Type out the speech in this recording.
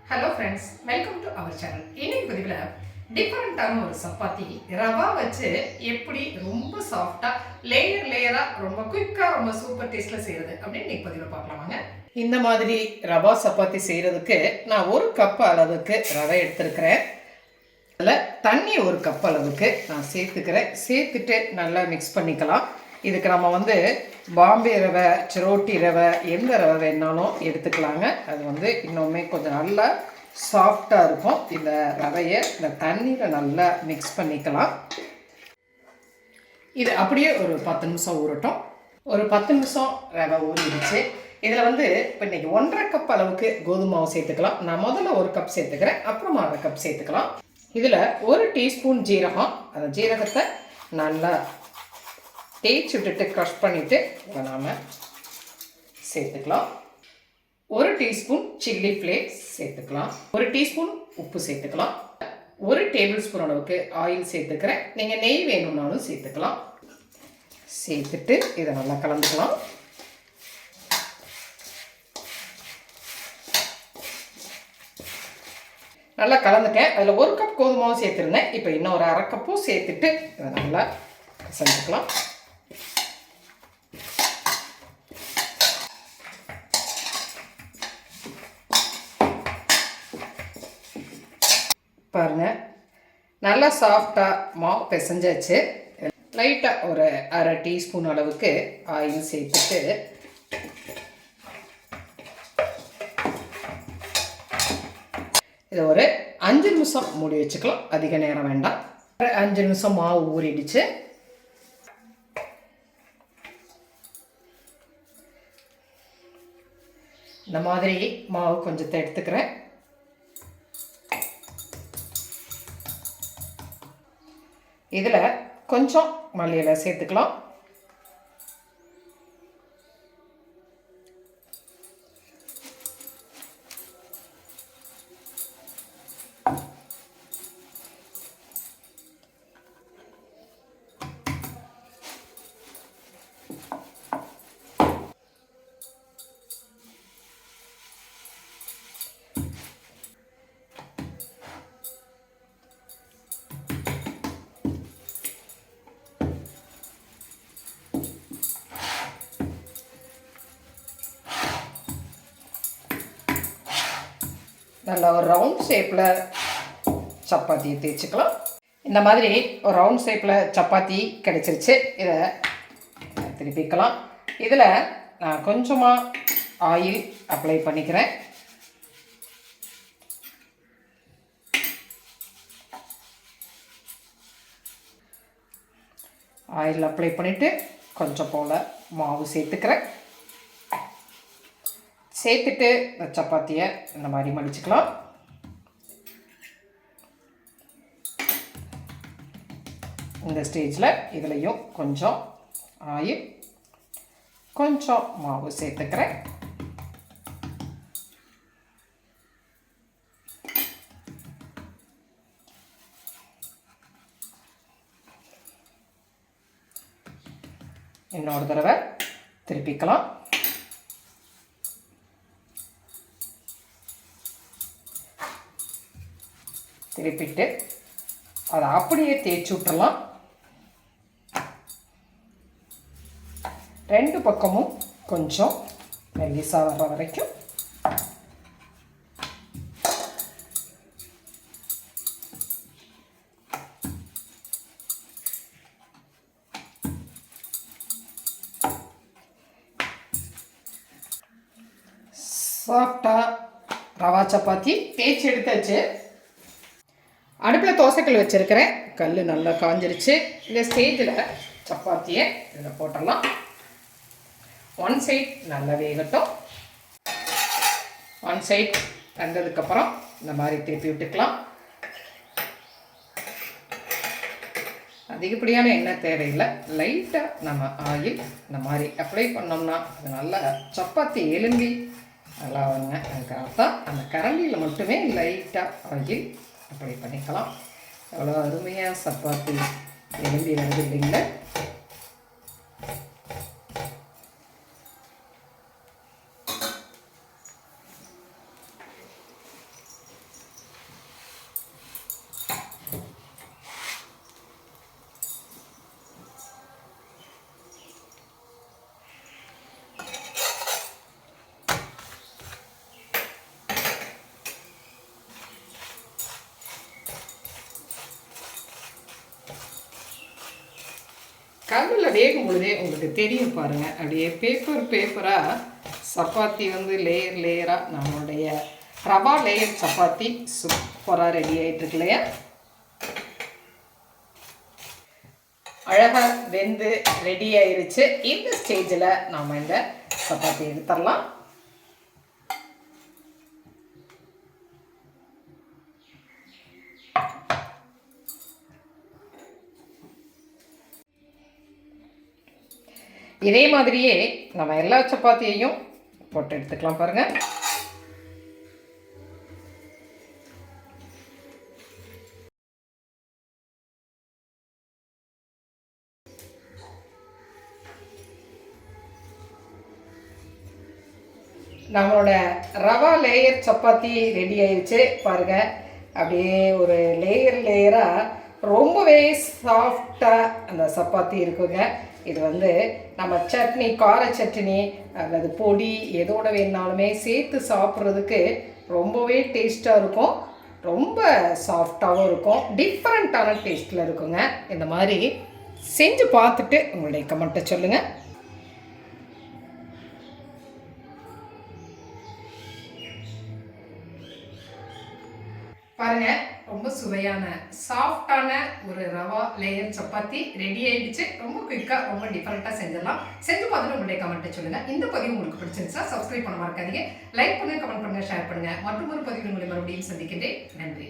Hello friends, welcome to our channel. இன்னைக்கு பதிவில் டிஃப்ரெண்ட்டான ஒரு சப்பாத்தி ரவா வச்சு எப்படி ரொம்ப சாஃப்டாக லேயராக ரொம்ப குயிக்காக ரொம்ப சூப்பர் டேஸ்ட்டில் செய்கிறது அப்படின்னு இன்னைக்கு பதிவில் பார்க்கலாமாங்க. இந்த மாதிரி ரவா சப்பாத்தி செய்கிறதுக்கு நான் ஒரு கப் அளவுக்கு ரவை எடுத்துருக்கிறேன். அதில் தண்ணி ஒரு கப் அளவுக்கு நான் சேர்த்துட்டு நல்லா மிக்ஸ் பண்ணிக்கலாம். இதுக்கு நம்ம பாம்பே ரவை, சிரோட்டி ரவை, எந்த ரவை வேணாலும் எடுத்துக்கலாங்க. அது இன்னுமே கொஞ்சம் நல்லா சாஃப்டாக இருக்கும். இந்த ரவையை இந்த தண்ணியில் நல்லா மிக்ஸ் பண்ணிக்கலாம். இது அப்படியே ஒரு 10 நிமிஷம் ஊறட்டும். ஒரு 10 நிமிஷம் ரவை ஊறிடுச்சு. இதில் இப்போ இன்றைக்கி 1.5 கப் அளவுக்கு கோதுமை மாவு சேர்த்துக்கலாம். நான் முதல்ல 1 கப் சேர்த்துக்கிறேன், அப்புறமா 1/2 கப் சேர்த்துக்கலாம். இதில் 1 டீஸ்பூன் ஜீரகம், அந்த ஜீரகத்தை நல்லா தேய்ச்சி விட்டுட்டு க்ரஷ் பண்ணிவிட்டு நாம் சேர்த்துக்கலாம். 1 டீஸ்பூன் சில்லி ஃப்ளேக்ஸ் சேர்த்துக்கலாம். 1 டீஸ்பூன் உப்பு சேர்த்துக்கலாம். 1 டேபிள் ஸ்பூன் அளவுக்கு ஆயில் சேர்த்துக்கிறேன். நீங்கள் நெய் வேணும்னாலும் சேர்த்துக்கலாம். சேர்த்துட்டு இதை நல்லா கலந்துக்கலாம். நல்லா கலந்துட்டேன். அதில் 1 கப் கோதுமாவும் சேர்த்துருந்தேன். இப்போ இன்னும் ஒரு 1/2 கப்பும் சேர்த்துட்டு இதை நல்லா செஞ்சுக்கலாம். பாருங்கள், நல்லா சாஃப்டாக மாவு பிசைஞ்சாச்சு. லைட்டாக ஒரு 1/2 டீஸ்பூன் அளவுக்கு ஆயில் சேர்த்துட்டு இதை ஒரு 5 நிமிஷம் மூடி வச்சுக்கலாம். அதிக நேரம் வேண்டாம். 5 நிமிஷம் மாவு ஊறிடுச்சு. இந்த மாதிரி மாவு கொஞ்சத்தை எடுத்துக்கிறேன். இதில் கொஞ்சம் மல்லி இலை சேர்த்துக்கலாம். நல்லா ஒரு ரவுண்ட் ஷேப்பில் சப்பாத்தியை தேய்ச்சிக்கலாம். இந்த மாதிரி ஒரு ரவுண்ட் ஷேப்பில் சப்பாத்தி கிடச்சிருச்சு. இதை திருப்பிக்கலாம். இதில் நான் கொஞ்சமாக ஆயில் அப்ளை பண்ணிக்கிறேன். ஆயில் அப்ளை பண்ணிவிட்டு கொஞ்சம் போல் மாவு சேர்த்துக்கிறேன். சேர்த்துட்டு இந்த சப்பாத்தியை இந்த மாதிரி மடிச்சுக்கலாம். இந்த ஸ்டேஜில் இதுலேயும் கொஞ்சம் ஆயில், கொஞ்சம் மாவு சேர்த்துக்கிறேன். இன்னொரு தடவை திருப்பிக்கலாம். திருப்பிட்டு அதை அப்படியே தேய்ச்சி விட்டுறலாம். 2 பக்கமும் கொஞ்சம் மெல்லிசா வர்ற வரைக்கும் சாஃப்டாக ரவா சப்பாத்தி தேய்ச்சி எடுத்தாச்சு. அடுப்பில் தோசைக்கல் வச்சுருக்கிறேன். கல் நல்லா காஞ்சிருச்சு. இந்த ஸ்டேஜில் சப்பாத்தியை இதில் போட்டுடலாம். 1 சைட் நல்லா வேகட்டும். 1 சைட் வெந்ததுக்கப்புறம் இந்த மாதிரி திருப்பி விட்டுக்கலாம். அதிகப்படியான எண்ணெய் தேவையில்லை. லைட்டாக நம்ம ஆயில் இந்த மாதிரி அப்ளை பண்ணோம்னா அது நல்லா சப்பாத்தி எலும்பி நல்லா வருங்க. அதுக்காக தான் அந்த கரண்டியில் மட்டுமே லைட்டாக ஆயில் அப்ளை பண்ணிக்கலாம். எவ்வளோ அருமையாக சப்பாத்தி எலும்பி வருது இல்லைங்களா? கல்லில் வேகும் பொழுதே உங்களுக்கு தெரியும் பாருங்கள். அப்படியே பேப்பராக சப்பாத்தி வந்து லேயர் லேயராக நம்மளுடைய ரவா லேயர் சப்பாத்தி சூப்பராக ரெடி ஆகிட்டுருக்கு இல்லையா? அழகாக வெந்து ரெடி ஆயிருச்சு. இந்த ஸ்டேஜில் நாம் இந்த சப்பாத்தி எடுத்துடலாம். இதே மாதிரியே நம்ம எல்லா சப்பாத்தியையும் போட்டு எடுத்துக்கலாம் பாருங்கள். நம்மளோட ரவா லேயர் சப்பாத்தி ரெடி ஆயிடுச்சு பாருங்கள். அப்படியே ஒரு லேயராக ரொம்பவே சாஃப்டாக அந்த சப்பாத்தி இருக்குங்க. இது வந்து நம்ம சட்னி, கார சட்னி அல்லது பொடி எதோட வேணாலுமே சேர்த்து சாப்பிட்றதுக்கு ரொம்பவே டேஸ்ட்டாக இருக்கும். ரொம்ப சாஃப்டாகவும் இருக்கும். டிஃப்ரெண்ட்டான டேஸ்ட்டில் இருக்குங்க. இந்த மாதிரி செஞ்சு பார்த்துட்டு உங்களுடைய கமெண்ட்டை சொல்லுங்கள். பாருங்கள், ரொம்ப சுவையான சாஃப்டான ஒரு ரவா லேயர் சப்பாத்தி ரெடி ஆகிடுச்சு. ரொம்ப குயிக்காக ரொம்ப டிஃப்ரெண்ட்டாக செஞ்சிடலாம். செஞ்சு பார்த்துட்டு உங்களுடைய கமெண்ட்டை சொல்லுங்கள். இந்த பதிவு உங்களுக்கு பிடிச்சிருந்துச்சா சப்ஸ்கிரைப் பண்ண மறக்காதீங்க. லைக் பண்ணுங்கள், கமெண்ட் பண்ணுங்கள், ஷேர் பண்ணுங்கள். மற்றும் ஒரு பதிவு உங்களை மறுபடியும் சந்திக்கின்றேன். நன்றி.